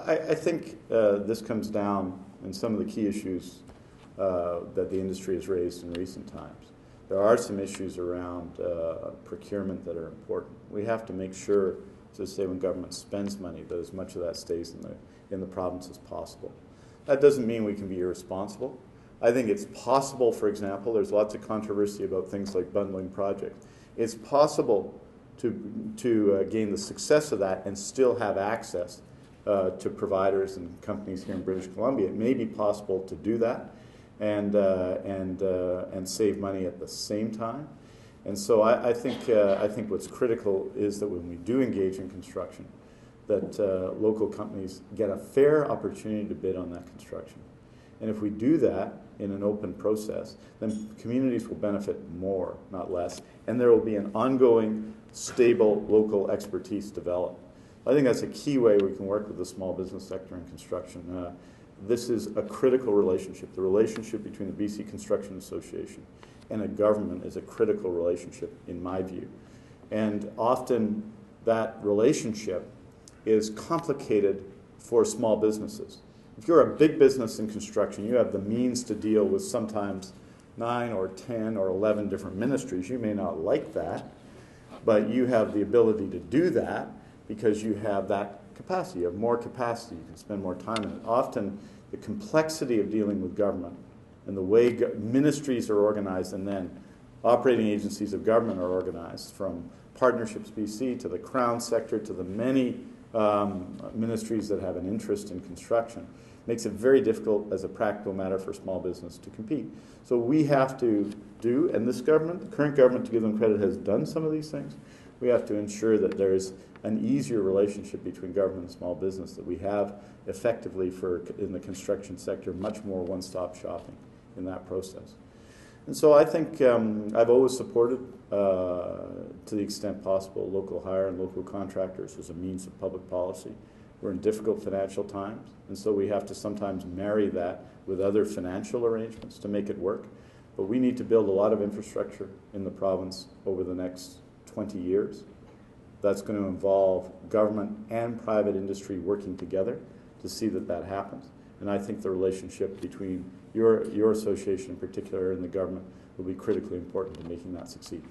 I think this comes down in some of the key issues that the industry has raised in recent times. There are some issues around procurement that are important. We have to make sure, to say when government spends money, that as much of that stays in the province as possible. That doesn't mean we can be irresponsible. I think it's possible, for example, there's lots of controversy about things like bundling projects. It's possible to gain the success of that and still have access to providers and companies here in British Columbia. It may be possible to do that and save money at the same time. And so I think what's critical is that when we do engage in construction, that local companies get a fair opportunity to bid on that construction. And if we do that in an open process, then communities will benefit more, not less, and there will be an ongoing, stable local expertise developed. I think that's a key way we can work with the small business sector in construction. This is a critical relationship. The relationship between the BC Construction Association and a government is a critical relationship, in my view. And often that relationship is complicated for small businesses. If you're a big business in construction, you have the means to deal with sometimes 9 or 10 or 11 different ministries. You may not like that, but you have the ability to do that because you have that capacity. You have more capacity. You can spend more time in it. Often the complexity of dealing with government and the way ministries are organized and then operating agencies of government are organized, from Partnerships BC to the Crown sector to the many ministries that have an interest in construction, makes it very difficult as a practical matter for small business to compete. So we have to do, and this government, the current government, to give them credit, has done some of these things. We have to ensure that there's an easier relationship between government and small business, that we have effectively in the construction sector much more one-stop shopping in that process. And so I think I've always supported, to the extent possible, local hire and local contractors as a means of public policy. We're in difficult financial times, and so we have to sometimes marry that with other financial arrangements to make it work. But we need to build a lot of infrastructure in the province over the next 20 years. That's going to involve government and private industry working together to see that that happens. And I think the relationship between your association in particular and the government will be critically important to making that succeed.